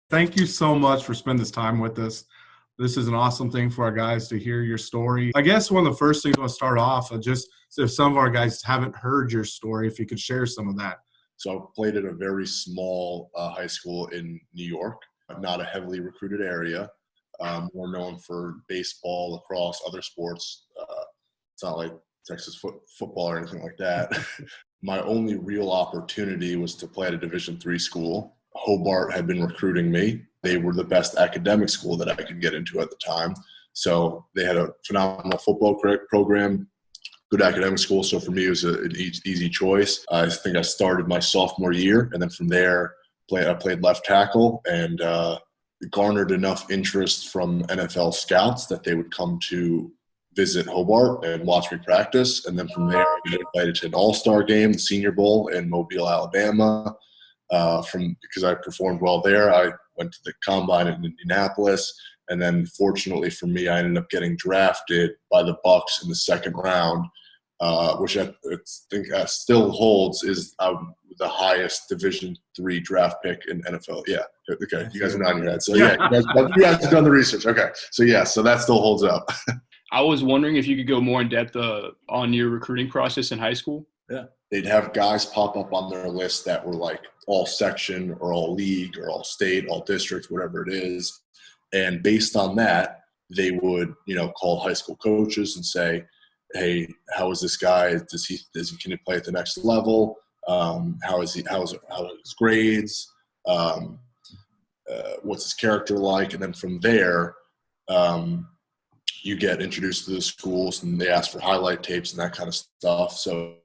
Thank you so much for spending this time with us. This is an awesome thing for our guys to hear your story. I guess one of the first things I want to start off, just so if some of our guys haven't heard your story, if you could share some of that. So I played at a very small high school in New York, not a heavily recruited area. More known for baseball, lacrosse, other sports. It's not like Texas football or anything like that. My only real opportunity was to play at a Division III school. Hobart had been recruiting me. They were the best academic school that I could get into at the time. So they had a phenomenal football program, good academic school. So for me, it was an easy choice. I think I started my sophomore year, and then from there, I played left tackle and garnered enough interest from NFL scouts that they would come to visit Hobart and watch me practice. And then from there, I got invited to an all-star game, the Senior Bowl in Mobile, Alabama. Because I performed well there, I went to the combine in Indianapolis, and then fortunately for me, I ended up getting drafted by the Bucs in the second round, which I think still holds is the highest Division III draft pick in NFL. Yeah, okay, you guys are nodding your heads. So yeah, you guys have done the research. Okay, so yeah, so that still holds up. I was wondering if you could go more in depth on your recruiting process in high school. Yeah, they'd have guys pop up on their list that were like all section or all league or all state, all districts, whatever it is. And based on that, they would, call high school coaches and say, hey, how is this guy? Can he play at the next level? How is his grades? What's his character like? And then from there, you get introduced to the schools and they ask for highlight tapes and that kind of stuff. So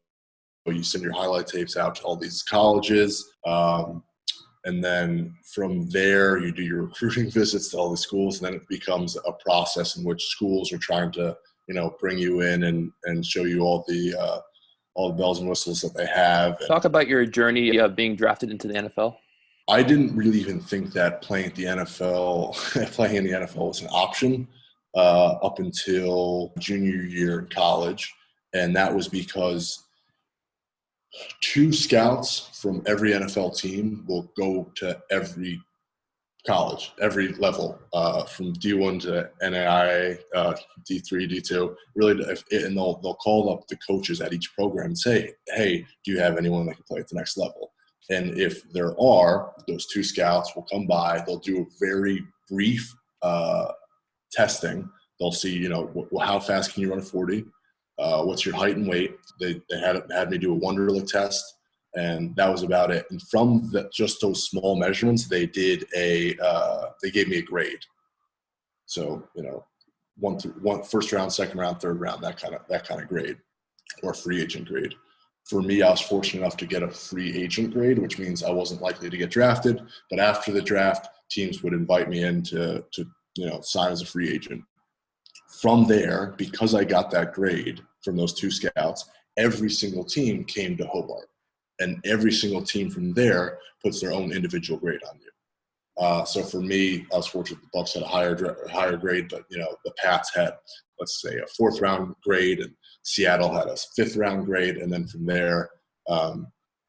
you send your highlight tapes out to all these colleges. And then from there, you do your recruiting visits to all the schools. And then it becomes a process in which schools are trying to, bring you in and show you all the bells and whistles that they have. Talk about your journey of being drafted into the NFL. I didn't really even think that playing in the NFL was an option up until junior year in college. And that was because 2 scouts from every NFL team will go to every college, every level, from D1 to NAIA, D3, D2. Really, and they'll call up the coaches at each program and say, "Hey, do you have anyone that can play at the next level?" And if there are, those 2 scouts will come by. They'll do a very brief testing. They'll see, how fast can you run a 40? What's your height and weight? They had me do a Wonderlic test, and that was about it. And from just those small measurements, they gave me a grade. So one first round, second round, third round, that kind of grade, or free agent grade. For me, I was fortunate enough to get a free agent grade, which means I wasn't likely to get drafted. But after the draft, teams would invite me in to sign as a free agent. From there, because I got that grade from those 2 scouts, every single team came to Hobart. And every single team from there puts their own individual grade on you. So for me, I was fortunate the Bucs had a higher grade, but the Pats had, let's say, a 4th round grade, and Seattle had a 5th round grade, and then from there,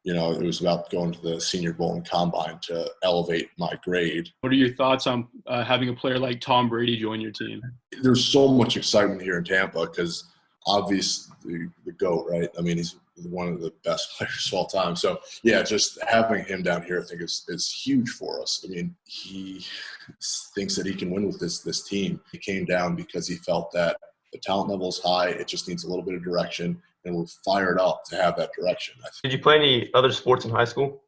it was about going to the Senior Bowl and Combine to elevate my grade. What are your thoughts on having a player like Tom Brady join your team? There's so much excitement here in Tampa because obviously the GOAT, right? I mean, he's one of the best players of all time. So, yeah, just having him down here I think is huge for us. I mean, he thinks that he can win with this team. He came down because he felt that the talent level is high. It just needs a little bit of direction, and we're fired up to have that direction. Did you play any other sports in high school?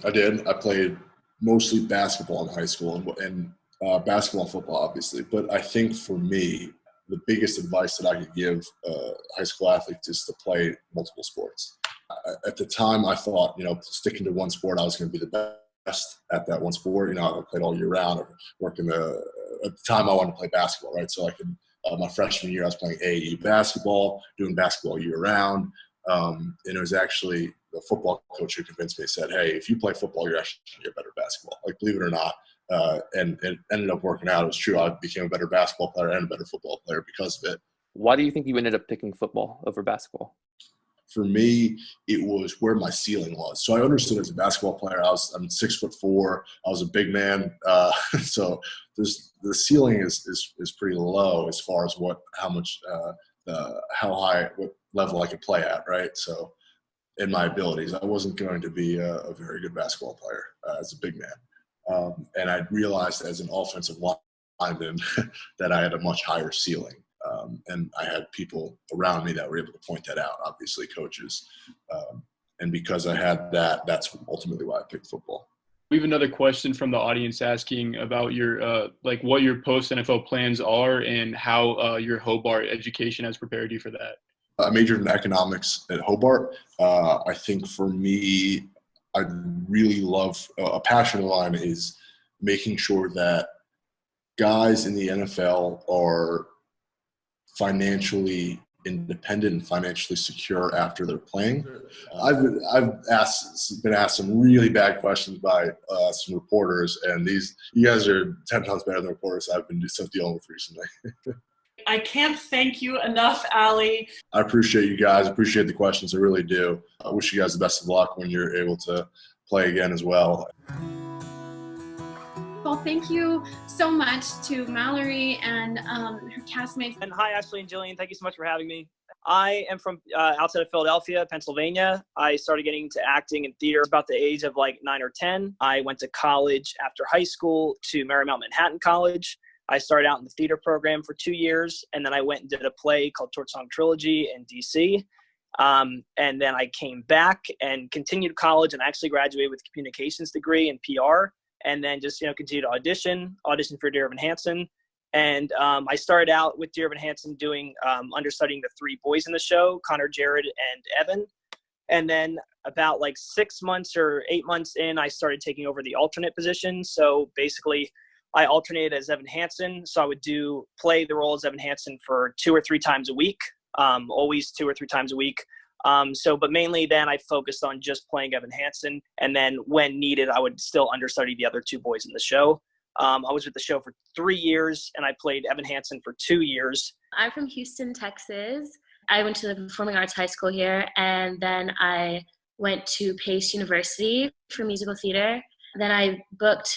I did. I played mostly basketball in high school and basketball and football, obviously. But I think for me, the biggest advice that I could give high school athletes is to play multiple sports. At the time, I thought, sticking to one sport, I was going to be the best at that one sport. I played all year round. At the time, I wanted to play basketball, right? So I could. My freshman year, I was playing AAU basketball, doing basketball year round. And it was actually the football coach who convinced me, said, hey, if you play football, you're actually going to get better at basketball. Like, believe it or not. And it ended up working out. It was true. I became a better basketball player and a better football player because of it. Why do you think you ended up picking football over basketball? For me, it was where my ceiling was. So I understood as a basketball player, I'm 6'4". I was a big man. So the ceiling is pretty low as far as what level I could play at, right? So in my abilities, I wasn't going to be a very good basketball player as a big man. And I realized as an offensive lineman that I had a much higher ceiling. And I had people around me that were able to point that out, obviously coaches. And because I had that, that's ultimately why I picked football. We have another question from the audience asking about your what your post-NFL plans are and how your Hobart education has prepared you for that. I majored in economics at Hobart. I think for me, I really love a passion of mine is making sure that guys in the NFL are financially independent and financially secure after they're playing. I've been asked some really bad questions by some reporters, and you guys are 10 times better than reporters I've been dealing with recently. I can't thank you enough, Ali. I appreciate you guys. I appreciate the questions. I really do. I wish you guys the best of luck when you're able to play again as well. Well, thank you so much to Mallory and her castmates. And hi, Ashley and Jillian. Thank you so much for having me. I am from outside of Philadelphia, Pennsylvania. I started getting into acting and theater about the age of 9 or 10. I went to college after high school to Marymount Manhattan College. I started out in the theater program for 2 years, and then I went and did a play called Torch Song Trilogy in D.C. And then I came back and continued college and actually graduated with a communications degree in PR. And then just, continue to audition for Dear Evan Hansen. And I started out with Dear Evan Hansen doing understudying the 3 boys in the show, Connor, Jared, and Evan. And then about 6 months or 8 months in, I started taking over the alternate position. So basically, I alternated as Evan Hansen. So I would play the role as Evan Hansen for 2 or 3 times a week, always 2 or 3 times a week. But mainly then I focused on just playing Evan Hansen. And then when needed, I would still understudy the other 2 boys in the show. I was with the show for 3 years, and I played Evan Hansen for 2 years. I'm from Houston, Texas. I went to the Performing Arts High School here, and then I went to Pace University for musical theater. Then I booked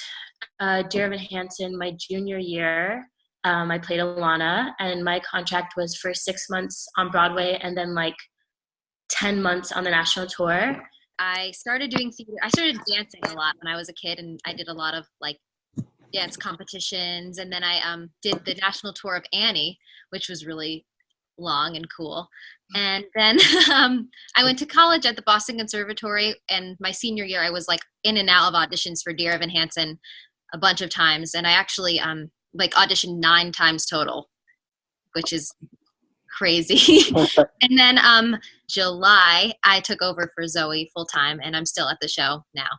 Dear Evan Hansen my junior year. I played Alana, and my contract was for 6 months on Broadway and then 10 months on the national tour. I started doing theater. I started dancing a lot when I was a kid, and I did a lot of dance competitions. And then I did the national tour of Annie, which was really long and cool. And then I went to college at the Boston Conservatory, and my senior year I was in and out of auditions for Dear Evan Hansen a bunch of times, and I actually auditioned 9 times total, which is crazy. And then July I took over for Zoe full time, and I'm still at the show now.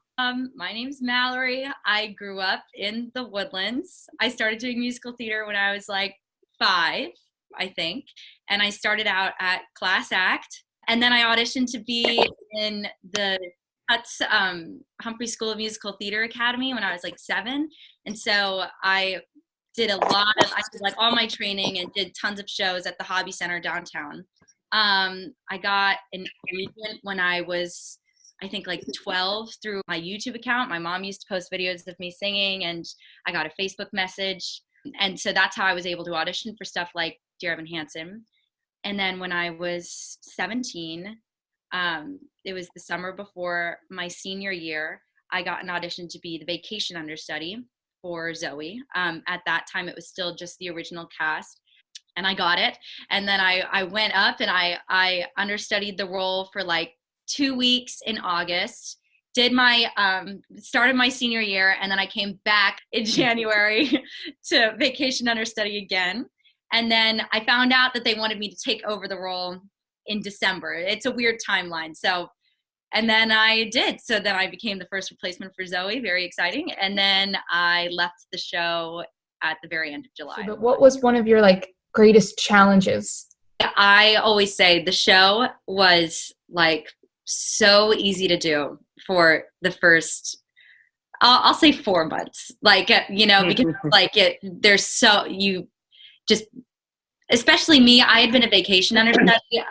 My name's Mallory. I grew up in the Woodlands. I started doing musical theater when I was 5, I think, and I started out at Class Act, and then I auditioned to be in the Huts Humphrey School of Musical Theater Academy when I was 7, and so I did I did all my training and did tons of shows at the Hobby Center downtown. I got an agent when I was, I think 12 through my YouTube account. My mom used to post videos of me singing, and I got a Facebook message. And so that's how I was able to audition for stuff like Dear Evan Hansen. And then when I was 17, it was the summer before my senior year, I got an audition to be the vacation understudy for Zoe. At that time, it was still just the original cast, and I got it. And then I went up and I understudied the role for 2 weeks in August, started my senior year, and then I came back in January to vacation understudy again. And then I found out that they wanted me to take over the role in December. It's a weird timeline. And then I did. So then I became the first replacement for Zoe. Very exciting. And then I left the show at the very end of July. But what was one of your greatest challenges? I always say the show was so easy to do for the first, I'll say 4 months. Because there's you just, especially me, I had been a vacation understudy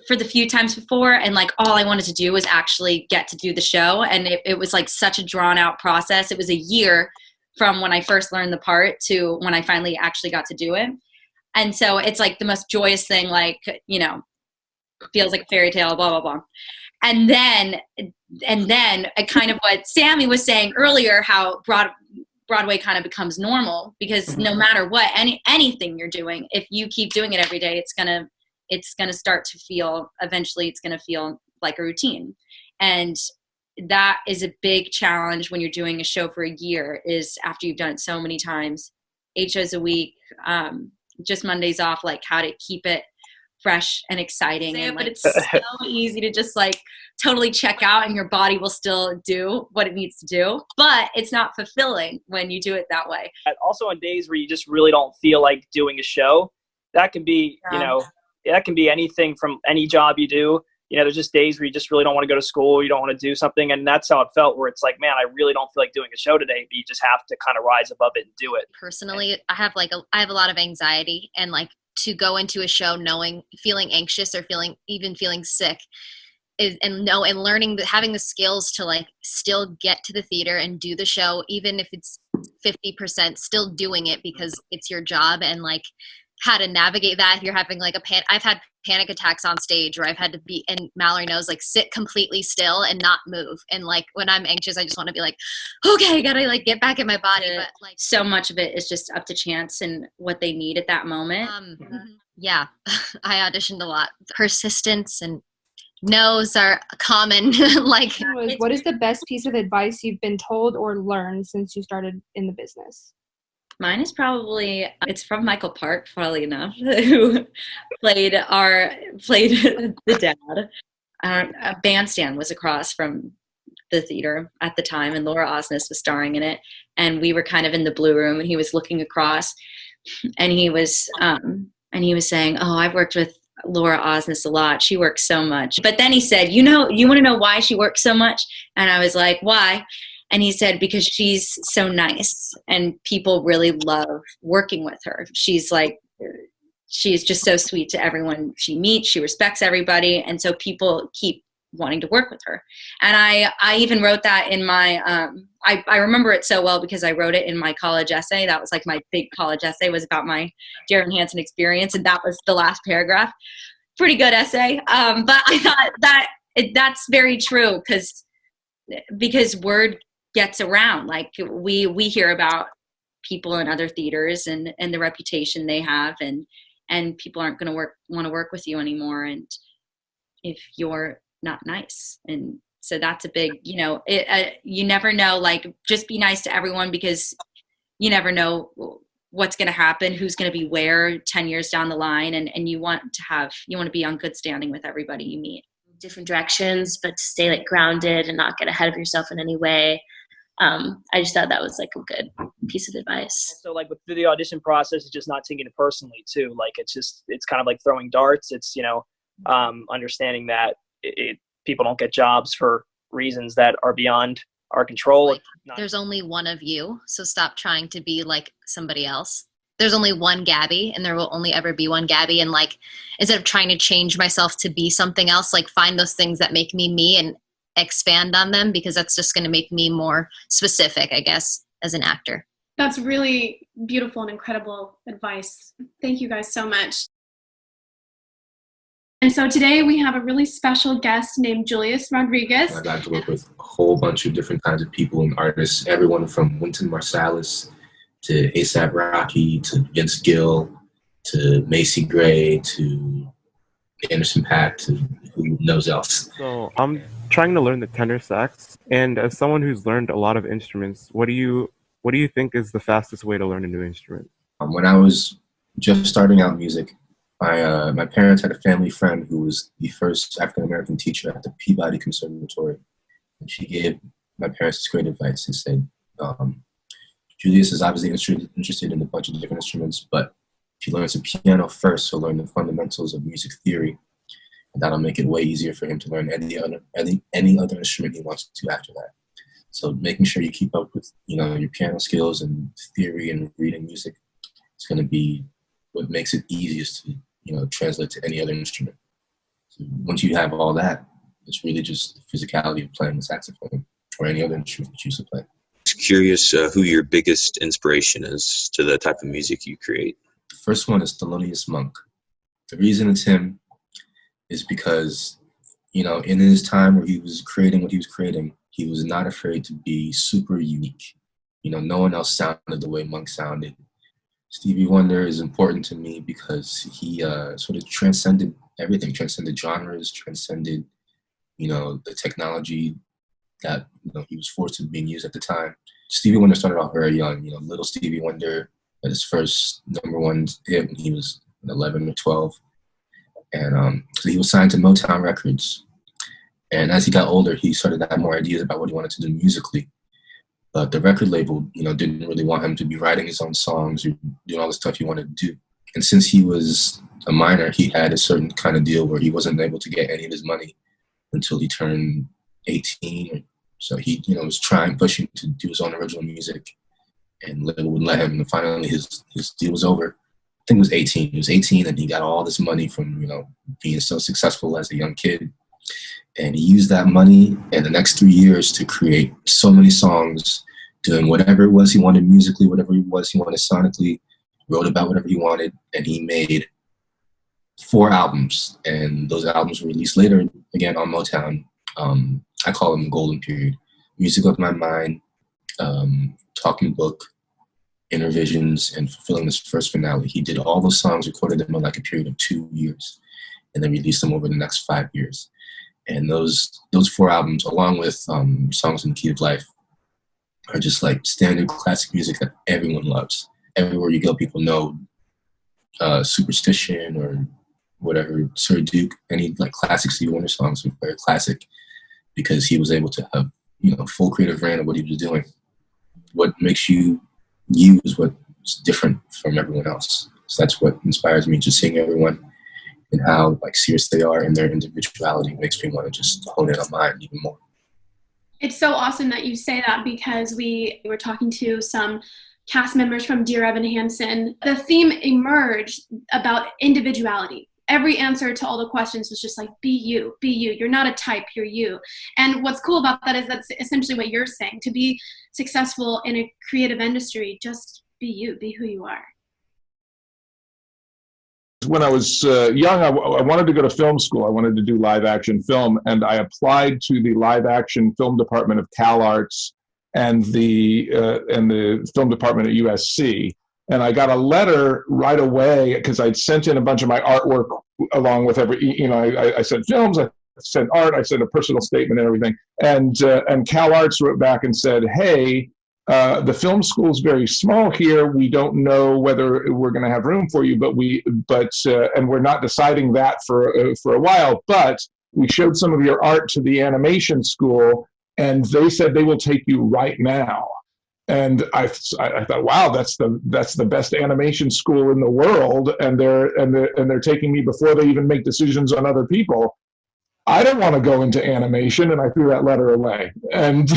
for the few times before, and like all I wanted to do was actually get to do the show. And it was like such a drawn out process. It was a year from when I first learned the part to when I finally actually got to do it. And so it's like the most joyous thing, like, you know, feels like a fairy tale, blah, blah, blah. And then kind of what Sammy was saying earlier, how Broadway kind of becomes normal, because no matter what, anything you're doing, if you keep doing it every day, it's gonna start to feel, eventually it's gonna feel like a routine. And that is a big challenge when you're doing a show for a year, is after you've done it so many times, 8 shows a week, just Mondays off, like how to keep it fresh and exciting. And like, it's so easy to just like totally check out, and your body will still do what it needs to do, but it's not fulfilling when you do it that way. And also on days where you just really don't feel like doing a show, that can be, you know, that can be anything from any job you do. You know, there's just days where you just really don't want to go to school, you don't want to do something, and that's how it felt, where it's like, man, I really don't feel like doing a show today, but you just have to kind of rise above it and do it. Personally, I have a lot of anxiety, and like to go into a show feeling anxious or feeling sick and learning having the skills to like still get to the theater and do the show, even if it's 50%, still doing it because it's your job, and like how to navigate that if you're having like I've had panic attacks on stage where I've had to be, and Mallory knows, like sit completely still and not move. And like when I'm anxious, I just want to be like, okay, I gotta like get back in my body. But like so much of it is just up to chance and what they need at that moment. Yeah, I auditioned a lot. Persistence and no's are common. Like, what is the best piece of advice you've been told or learned since you started in the business? Mine is probably, it's from Michael Park, funnily enough, who played the dad. A bandstand was across from the theater at the time, and Laura Osnes was starring in it. And we were kind of in the blue room, and he was looking across, and he was saying, "Oh, I've worked with Laura Osnes a lot. She works so much." But then he said, "You want to know why she works so much?" And I was like, "Why?" And he said, "Because she's so nice, and people really love working with her. She's just so sweet to everyone she meets. She respects everybody. And so people keep wanting to work with her." And I even wrote that in my, I remember it so well because I wrote it in my college essay. That was like my big college essay, was about my Evan Hansen experience. And that was the last paragraph. Pretty good essay. But I thought that's very true, because word gets around. Like we hear about people in other theaters and the reputation they have, and people aren't going to want to work with you anymore, and if you're not nice. And so that's a big, you never know, like just be nice to everyone, because you never know what's going to happen, who's going to be where 10 years down the line, and you want to be on good standing with everybody you meet. Different directions, but to stay like grounded and not get ahead of yourself in any way. I just thought that was like a good piece of advice. So like with the audition process, it's just not taking it personally too. Like it's kind of like throwing darts. It's, understanding that people don't get jobs for reasons that are beyond our control. Like, there's only one of you, so stop trying to be like somebody else. There's only one Gabby, and there will only ever be one Gabby. And like, instead of trying to change myself to be something else, like find those things that make me me and expand on them, because that's just going to make me more specific, I guess, as an actor. That's really beautiful and incredible advice. Thank you guys so much. And so today we have a really special guest named Julius Rodriguez. I got to work with a whole bunch of different kinds of people and artists, everyone from Wynton Marsalis to A$AP Rocky to Vince Gill to Macy Gray to Anderson .Paak to who knows else. So I'm trying to learn the tenor sax, and as someone who's learned a lot of instruments, what do you think is the fastest way to learn a new instrument? When I was just starting out music, my parents had a family friend who was the first African-American teacher at the Peabody Conservatory. And she gave my parents this great advice and said, Julius is obviously interested in a bunch of different instruments, but if he learns the piano first, he'll learn the fundamentals of music theory, and that'll make it way easier for him to learn any other instrument he wants to after that. So making sure you keep up with your piano skills and theory and reading music is going to be what makes it easiest to translate to any other instrument. Once you have all that, it's really just the physicality of playing the saxophone or any other instrument that you choose to play. Just curious who your biggest inspiration is to the type of music you create. The first one is Thelonious Monk. The reason it's him is because, you know, in his time where he was creating what he was creating, he was not afraid to be super unique. You know, no one else sounded the way Monk sounded. Stevie Wonder is important to me because he sort of transcended everything, transcended genres, transcended, you know, the technology that, you know, he was forced to being used at the time. Stevie Wonder started off very young, you know, little Stevie Wonder had his first #1 hit when he was 11 or 12. And so he was signed to Motown Records. And as he got older, he started to have more ideas about what he wanted to do musically. But the record label, you know, didn't really want him to be writing his own songs or doing all the stuff he wanted to do. And since he was a minor, he had a certain kind of deal where he wasn't able to get any of his money until he turned 18. So he, you know, was pushing to do his own original music, and label wouldn't let him. And finally, his deal was over. I think it was 18. He was 18, and he got all this money from, you know, being so successful as a young kid. And he used that money in the next 3 years to create so many songs, doing whatever it was he wanted musically, whatever it was he wanted sonically, wrote about whatever he wanted, and he made 4 albums. And those albums were released later, again, on Motown. I call them the golden period. Music of My Mind, Talking Book, Inner Visions, and Fulfilling This First Finale. He did all those songs, recorded them in like a period of 2 years, and then released them over the next 5 years. And those 4 albums, along with Songs in the Key of Life, are just like standard classic music that everyone loves. Everywhere you go, people know Superstition or whatever, Sir Duke, any like classic Stevie Wonder songs are very classic because he was able to have, you know, full creative reign of what he was doing. What makes you is what's different from everyone else. So that's what inspires me, just seeing everyone and how like serious they are in their individuality makes me want to just hone in on mine even more. It's so awesome that you say that, because we were talking to some cast members from Dear Evan Hansen. The theme emerged about individuality. Every answer to all the questions was just like, be you, be you. You're not a type, you're you. And what's cool about that is that's essentially what you're saying. To be successful in a creative industry, just be you, be who you are. When I was young, I wanted to go to film school. I wanted to do live action film, and I applied to the live action film department of CalArts and the film department at USC. And I got a letter right away because I'd sent in a bunch of my artwork along with I sent films, I sent art, I sent a personal statement and everything. And CalArts wrote back and said, hey, the film school is very small here. We don't know whether we're going to have room for you, and we're not deciding that for a while. But we showed some of your art to the animation school, and they said they will take you right now. And I thought, wow, that's the best animation school in the world, and they're taking me before they even make decisions on other people. I don't want to go into animation, and I threw that letter away. And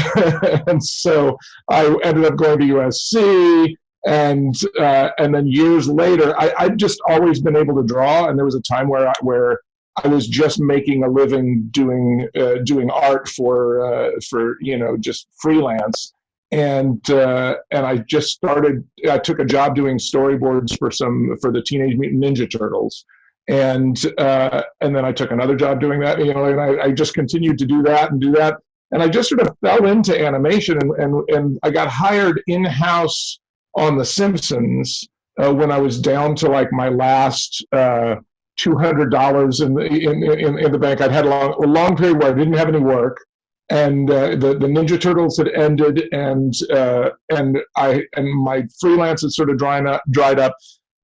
and so I ended up going to USC, and then years later, I'd just always been able to draw, and there was a time where I was just making a living doing art for just freelance. And I just started. I took a job doing storyboards for the Teenage Mutant Ninja Turtles, and then I took another job doing that. And I just continued to do that, and I just sort of fell into animation, and I got hired in-house on The Simpsons when I was down to like my last $200 in the bank. I'd had a long period where I didn't have any work. And the Ninja Turtles had ended, and my freelance had sort of dried up,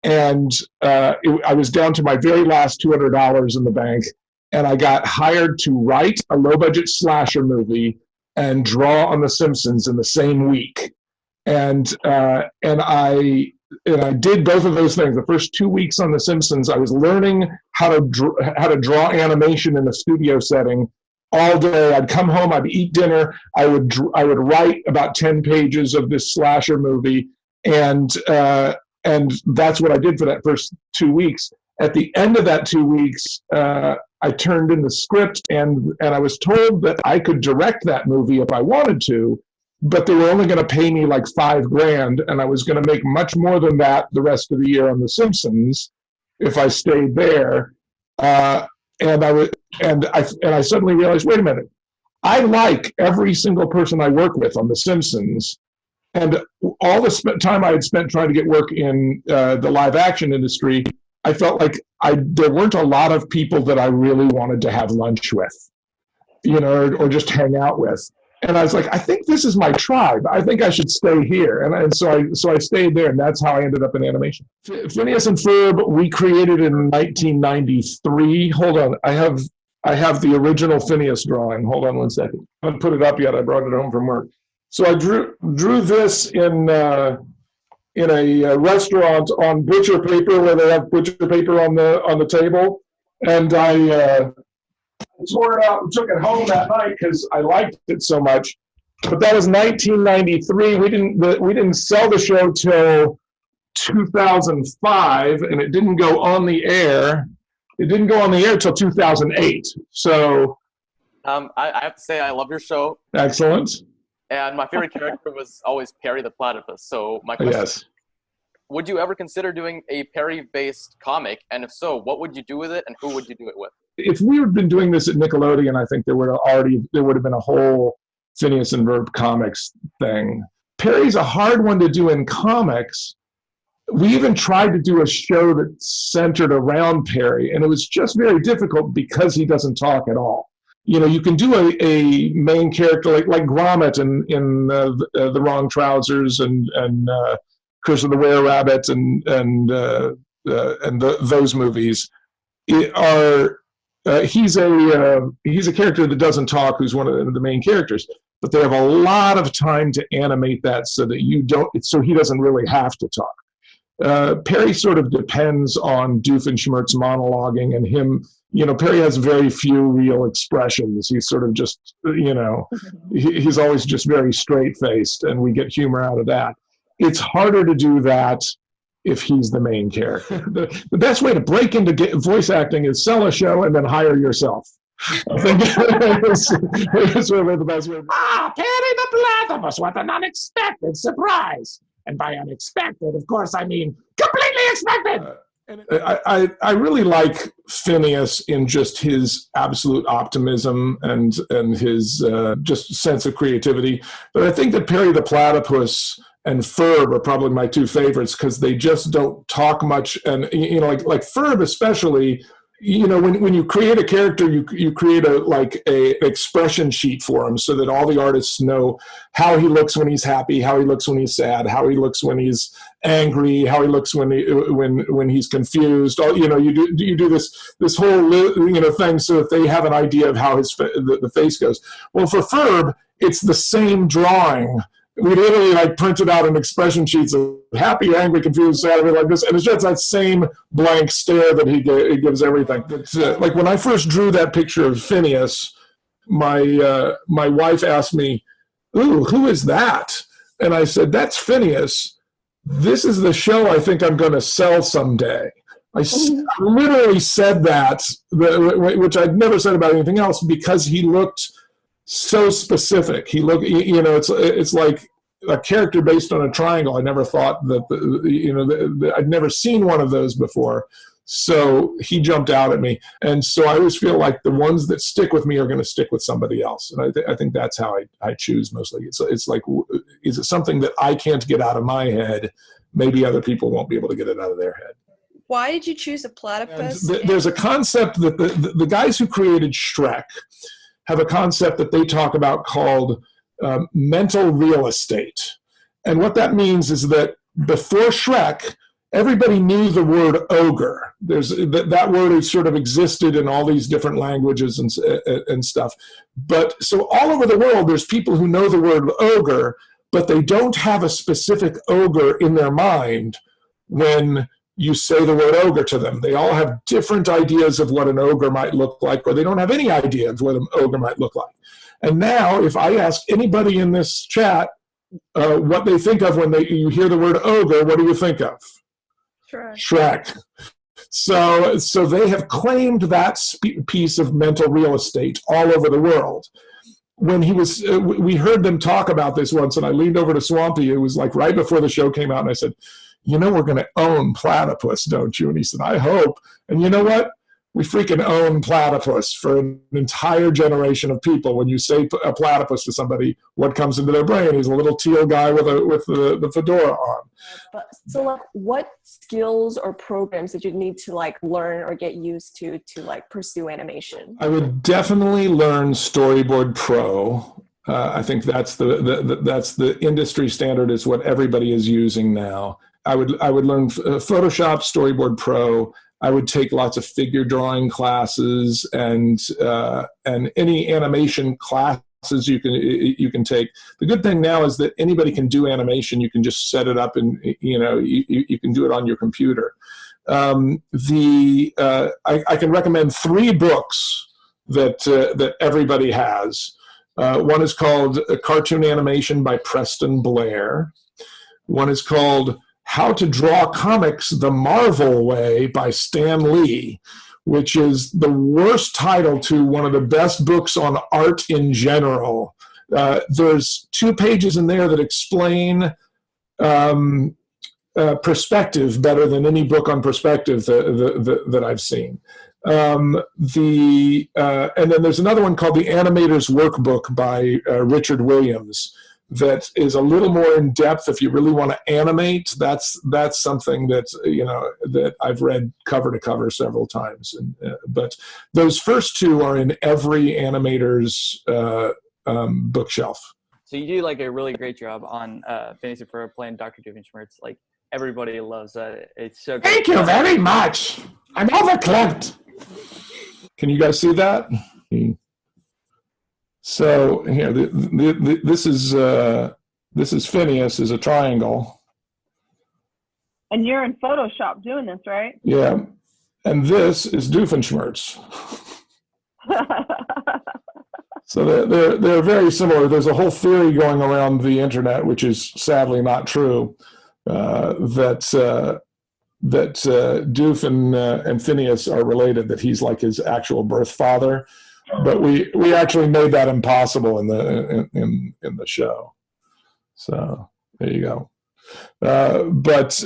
and I was down to my very last $200 in the bank, and I got hired to write a low-budget slasher movie and draw on The Simpsons in the same week, and I did both of those things. The first 2 weeks on The Simpsons, I was learning how to draw animation in a studio setting. All day, I'd come home, I'd eat dinner, I would write about 10 pages of this slasher movie, and that's what I did for that first 2 weeks. At the end of that 2 weeks, I I turned in the script, and I was told that I could direct that movie if I wanted to, but they were only going to pay me like $5,000, and I was going to make much more than that the rest of the year on The Simpsons if I stayed there. And I suddenly realized, wait a minute, I like every single person I work with on The Simpsons, and all the time I had spent trying to get work in the live action industry, I felt like there weren't a lot of people that I really wanted to have lunch with, or just hang out with. And I was like, I think this is my tribe. I think I should stay here. And so I stayed there, and that's how I ended up in animation. Phineas and Ferb, we created in 1993. Hold on, I have the original Phineas drawing. Hold on one second. I haven't put it up yet. I brought it home from work. So I drew this in a restaurant on butcher paper, where they have butcher paper on the table, and I tore it out and took it home that night because I liked it so much. But that was 1993. We didn't sell the show till 2005, and it didn't go on the air. It didn't go on the air till 2008. So I have to say I love your show. Excellent. And my favorite character was always Perry the Platypus. So my question is, would you ever consider doing a Perry-based comic? And if so, what would you do with it, and who would you do it with? If we had been doing this at Nickelodeon, I think there would have been a whole Phineas and Ferb comics thing. Perry's a hard one to do in comics. We even tried to do a show that centered around Perry, and it was just very difficult because he doesn't talk at all. You can do a main character like Gromit in the Wrong Trousers and Curse of the Were-Rabbit and those movies. He's a character that doesn't talk, who's one of the main characters, but they have a lot of time to animate that so he doesn't really have to talk. Perry sort of depends on Doofenshmirtz monologuing, and him. Perry has very few real expressions. He's sort of just, he's always just very straight-faced, and we get humor out of that. It's harder to do that if he's the main character. The best way to break into voice acting is sell a show and then hire yourself. I think it's really the best way. Perry the Platypus, what an unexpected surprise. And by unexpected, of course, I mean completely expected. I really like Phineas in just his absolute optimism and his just sense of creativity. But I think that Perry the Platypus and Ferb are probably my two favorites because they just don't talk much. And, like Ferb especially, when you create a character, you create a expression sheet for him so that all the artists know how he looks when he's happy, how he looks when he's sad, how he looks when he's angry, how he looks when he's confused. You do this whole thing so that they have an idea of how the face goes. Well, for Ferb, it's the same drawing. We literally printed out an expression sheets of happy, angry, confused, sad, everything like this, and it's just that same blank stare that he gives everything. Like when I first drew that picture of Phineas, my wife asked me, "Ooh, who is that?" And I said, "That's Phineas. This is the show I think I'm going to sell someday." I literally said that, which I'd never said about anything else, because he looked so specific. He looked, it's like a character based on a triangle. I never thought that, I'd never seen one of those before. So he jumped out at me. And so I always feel like the ones that stick with me are going to stick with somebody else. And I think that's how I choose mostly. It's like, is it something that I can't get out of my head? Maybe other people won't be able to get it out of their head. Why did you choose a platypus? There's a concept that the guys who created Shrek have a concept that they talk about called mental real estate. And what that means is that before Shrek, everybody knew the word ogre. That word has sort of existed in all these different languages and stuff. But so all over the world, there's people who know the word ogre, but they don't have a specific ogre in their mind when you say the word ogre to them. They all have different ideas of what an ogre might look like, or they don't have any idea of what an ogre might look like. And now, if I ask anybody in this chat what they think of when you hear the word ogre, what do you think of? Shrek. Shrek. So they have claimed that piece of mental real estate all over the world. When we heard them talk about this once, and I leaned over to Swampy. It was like right before the show came out, and I said, "You know, we're going to own platypus, don't you?" And he said, "I hope." And you know what? We freaking own platypus for an entire generation of people. When you say a platypus to somebody, what comes into their brain is a little teal guy with the fedora on. But so, like, what skills or programs did you need to like learn or get used to like pursue animation? I would definitely learn Storyboard Pro. I think that's the industry standard. Is what everybody is using now. I would learn Photoshop, Storyboard Pro. I would take lots of figure drawing classes and any animation classes you can take. The good thing now is that anybody can do animation. You can just set it up and you can do it on your computer. I can recommend 3 books that everybody has. One is called Cartoon Animation by Preston Blair. One is called How to Draw Comics the Marvel Way by Stan Lee, which is the worst title to one of the best books on art in general. There's 2 pages in there that explain perspective better than any book on perspective that I've seen. And then there's another one called The Animator's Workbook by Richard Williams, that is a little more in depth. If you really want to animate, that's something that that I've read cover to cover several times. But those first 2 are in every animator's bookshelf. So you do like a really great job on Fantasy for playing Dr. Doofenshmirtz. Like everybody loves that. It's so great. Thank you very much. I'm overclamped. Can you guys see that? So here, this is Phineas as a triangle. And you're in Photoshop doing this, right? Yeah, and this is Doofenshmirtz. So they're very similar. There's a whole theory going around the internet, which is sadly not true, that Doof and Phineas are related. That he's like his actual birth father. But we actually made that impossible in the show. So there you go. But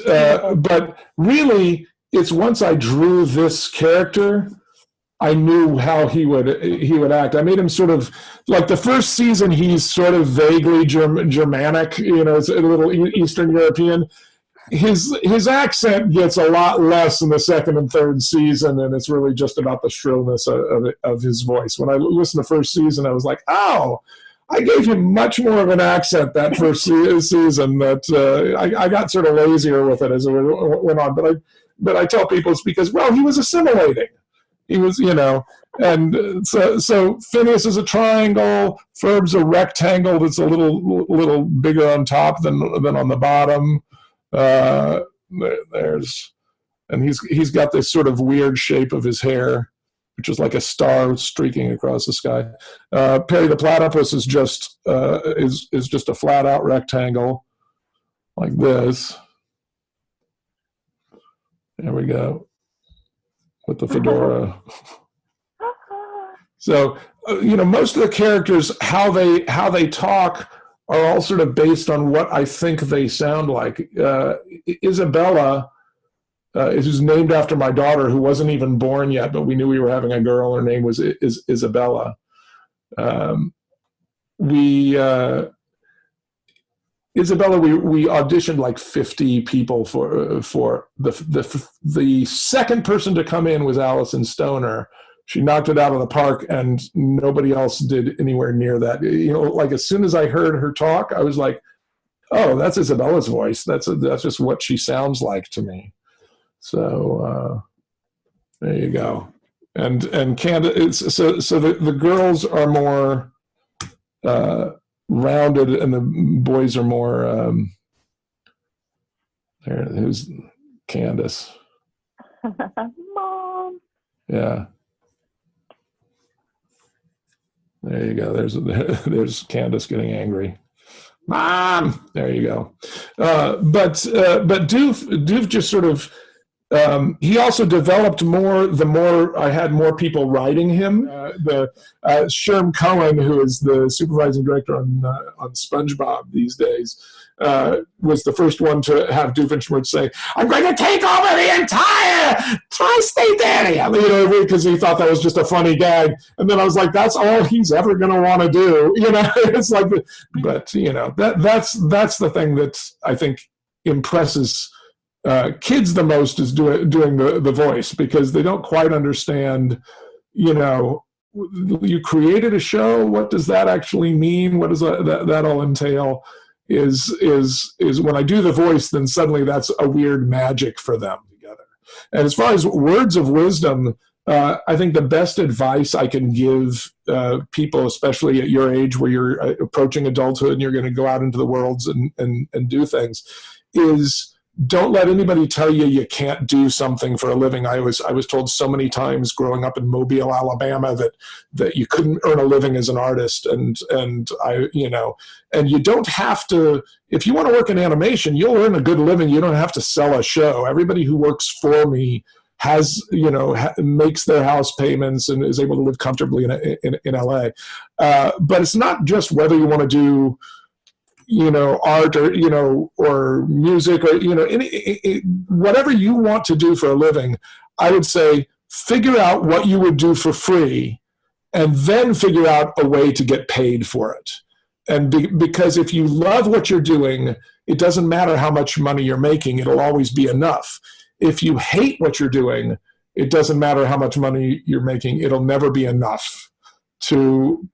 really, it's once I drew this character, I knew how he would act. I made him sort of like the first season. He's sort of vaguely Germanic, it's a little Eastern European. His accent gets a lot less in the second and third season, and it's really just about the shrillness of his voice. When I listened to first season, I was like, oh, I gave him much more of an accent that first season. That I got sort of lazier with it as it went on. But I tell people it's because, well, he was assimilating. He was, and so Phineas is a triangle, Ferb's a rectangle that's a little bigger on top than on the bottom. And he's got this sort of weird shape of his hair, which is like a star streaking across the sky. Perry the Platypus is just a flat out rectangle like this. There we go, with the fedora. So most of the characters, how they talk, are all sort of based on what I think they sound like. Isabella is named after my daughter, who wasn't even born yet, but we knew we were having a girl. Her name was Isabella. Isabella, we auditioned like 50 people for the second person to come in was Allison Stoner. She knocked it out of the park, and nobody else did anywhere near that. Like as soon as I heard her talk, I was like, "Oh, that's Isabella's voice. That's just what she sounds like to me." So there you go. And Candace, so the girls are more rounded, and the boys are more. Who's Candace? Mom. Yeah. There you go. There's Candace getting angry. Mom. There you go. But Doof just sort of He also developed more the more I had more people writing him. Sherm Cohen, who is the supervising director on SpongeBob these days, was the first one to have Doofenshmirtz say, "I'm going to take over the entire tri-state area," because he thought that was just a funny gag. And then I was like, that's all he's ever going to want to do. It's like, but that's the thing that I think impresses kids the most is doing the voice, because they don't quite understand, you created a show. What does that actually mean? What does that all entail? Is when I do the voice, then suddenly that's a weird magic for them together. And as far as words of wisdom, I think the best advice I can give people, especially at your age where you're approaching adulthood and you're going to go out into the worlds and do things, is don't let anybody tell you you can't do something for a living. I was told so many times growing up in Mobile, Alabama, that you couldn't earn a living as an artist, and you don't have to. If you want to work in animation, you'll earn a good living. You don't have to sell a show. Everybody who works for me has makes their house payments and is able to live comfortably in LA. But it's not just whether you want to do art or music or whatever you want to do for a living. I would say figure out what you would do for free, and then figure out a way to get paid for it. And because if you love what you're doing, it doesn't matter how much money you're making; it'll always be enough. If you hate what you're doing, it doesn't matter how much money you're making; it'll never be enough to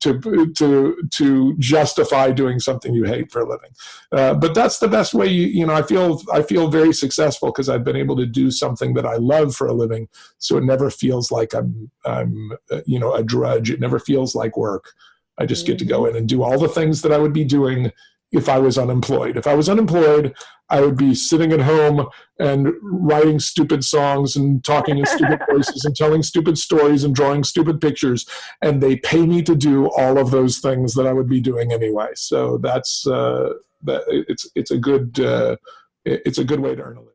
justify doing something you hate for a living. But that's the best way. I feel very successful because I've been able to do something that I love for a living. So it never feels like I'm a drudge. It never feels like work. I just get to go in and do all the things that I would be doing if I was unemployed. If I was unemployed, I would be sitting at home and writing stupid songs and talking in stupid voices and telling stupid stories and drawing stupid pictures. And they pay me to do all of those things that I would be doing anyway. So it's a good way to earn a living.